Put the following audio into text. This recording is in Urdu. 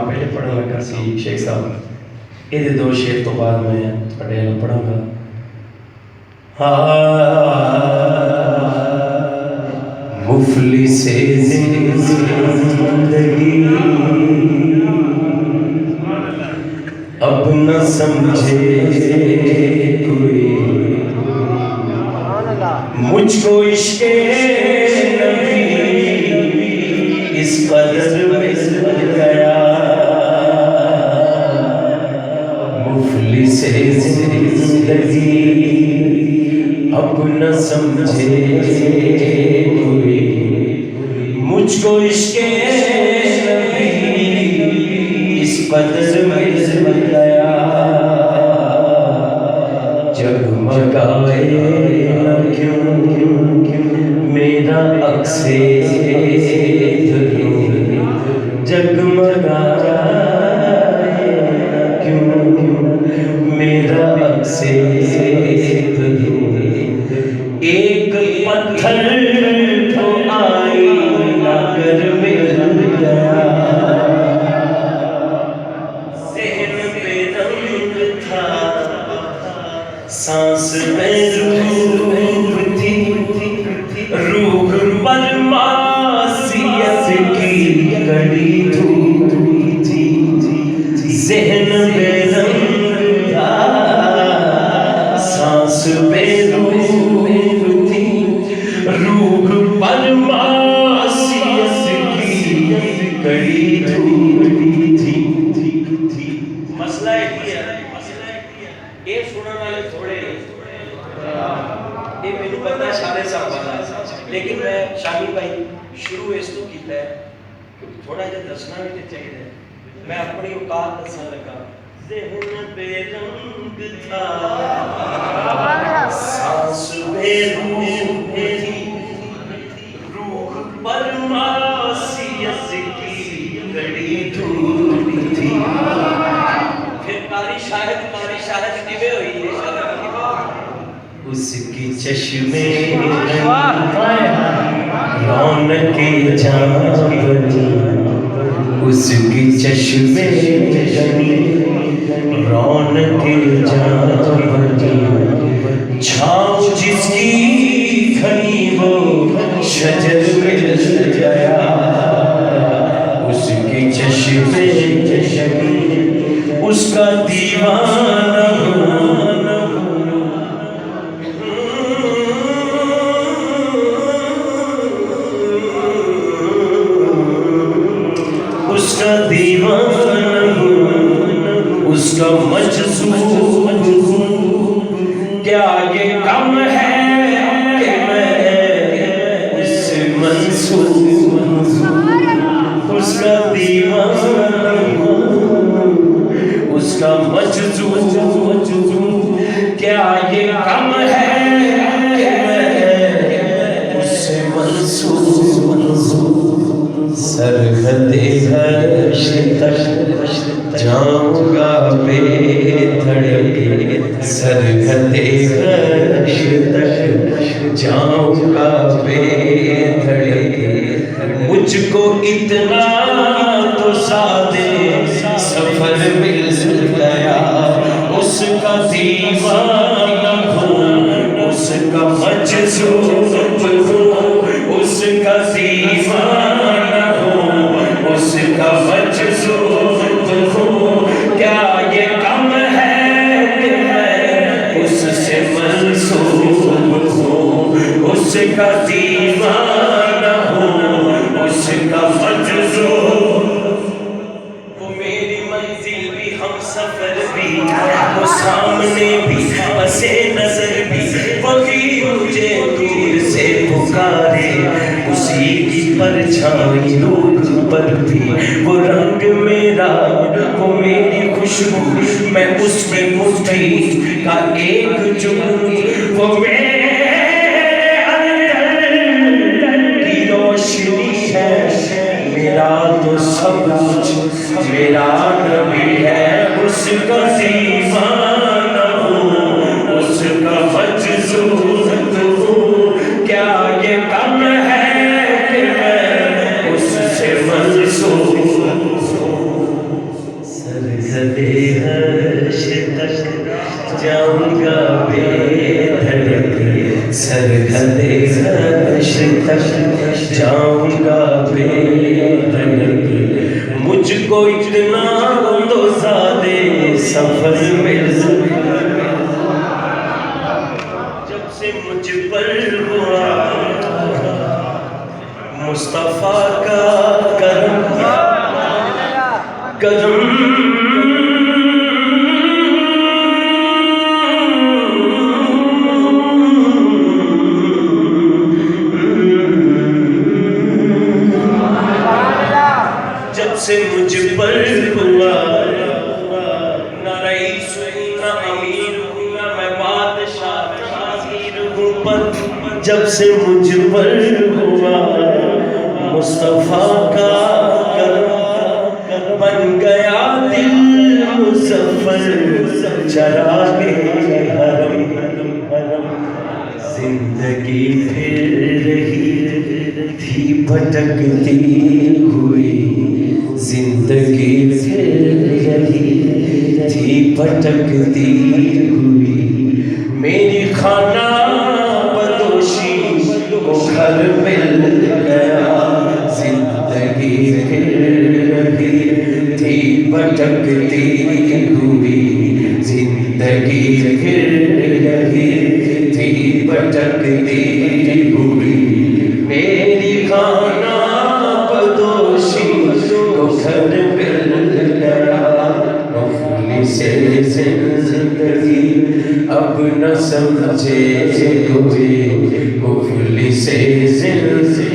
پہلے پڑھن لگا سی شیخ صاحب یہ دو شعر تو بعد میں پڑھے نہ پڑھوں گا. مفلس زندگی اب نہ سمجھے کوئی مجھ کو عشق نبی اس قدر مل گیا. مفلس زندگی اب نہ سمجھے کوئی مجھ کو عشق نبی اس قدر مل گیا. جگمگائے نہ کیوں میرا عکس دھرو جگمگائے نہ کیوں میرا عکس دھرو ایک پتھر تو آئینہ گر مل گیا. ذہن پہ رنگ تھا سانس میں روح تھی روح پر معصیت کی کڑی دھوپ تھی. ذہن پہ رنگ تھا سانس پہ روح تھی روح پر معصیت کی کڑی دھوپ تھی. مسئلہ یہ ہے یہ سننے والے تھوڑے یہ میرے پتہ ہے شارے صاحب والا لیکن میں شامی بھائی شروع اس تو کیتا ہے تھوڑا جا دسنا بھی چاہیے. میں اپنی اوقات دسنا لگا. ذہن بے رنگ تھا سانس بے روح تھی روح پر معصیت کی کڑی دھوپ تھی. پھر قاری شاہد کیویں ہوئی ہے اس کی چشمے رونق جاں بنی اس کی چشمے رونق جاں بنی. چھاؤں جس کی گھنی وہ شجر مل گیا. اس کی چشمے اس کا دیوانہ اس کا دیوانہ اس کا مجذوب کیا یہ کم ہے کہ میں اس سے منسوب اس کا دیوانہ اس کا مجذوب کیا یہ کم ہے کہ میں اس سے منسوب. سرحد عرش تک جاؤں گا بے دھڑک سرحد عرش تک جاؤں گا بے دھڑک. مجھ کو اتنا تو سادے سفر مل گیا. اس کا دیوانہ ہوں اس کا مجذوب ہوں اس کا دیوانہ ہوں اس کا مجذوب ہوں. کیا یہ کم ہے کہ میں اس سے منسوب ہوں اس کا دیوانہ ہوں اس کا مجذوب. وہ میری منزل بھی ہم سفر بھی وہ سامنے بھی پس نظر بھی وہی مجھے دور سے پکارے. اسی کی پرچھائی دور پر بھی وہ رنگ میرا وہ میری خوشبو میں اس کی مٹھی کا ایک جگنو وہ میرے اندر کی روشنی ہے. میرا تو سب کچھ میرا نبی ہے. اس کا دیوانہ ہوں اس کا مجذوب ہوں. کیا یہ کم ہے کہ میں اس سے منسوب ہوں. حشر تک جاؤں گا بے دھڑک، سرحد حشر تک جاؤں گا بے دھڑک، مجھ کو اتنا تو زیادہ سفر مل جب سے مجھ پر ہوا مصطفیٰ کا کرم کرم، جب سے مجھ پر ہوا نہ رئیس ہوں نہ امیر ہوں نہ میں بادشاہ شاہیر ہوں، پر جب سے مجھ پر ہوا مصطفیٰ کا کرم، بن گیا دل مسفر چراغے حرم، زندگی پھر رہی تھی بھٹکتی ہوئی، زندگی پھر رہی تھی بھٹکتی ہوئی، میری خانہ بدوشی کو گھر مل گیا، زندگی پھر رہی تھی بھٹکتی ہوئی، زندگی پھر رہی تھی بھٹکتی ہوئی، میری خانہ بدوشی کو گھر مل گیا، مفلس زندگی اب نہ سمجھے کوئی، مفلس زندگی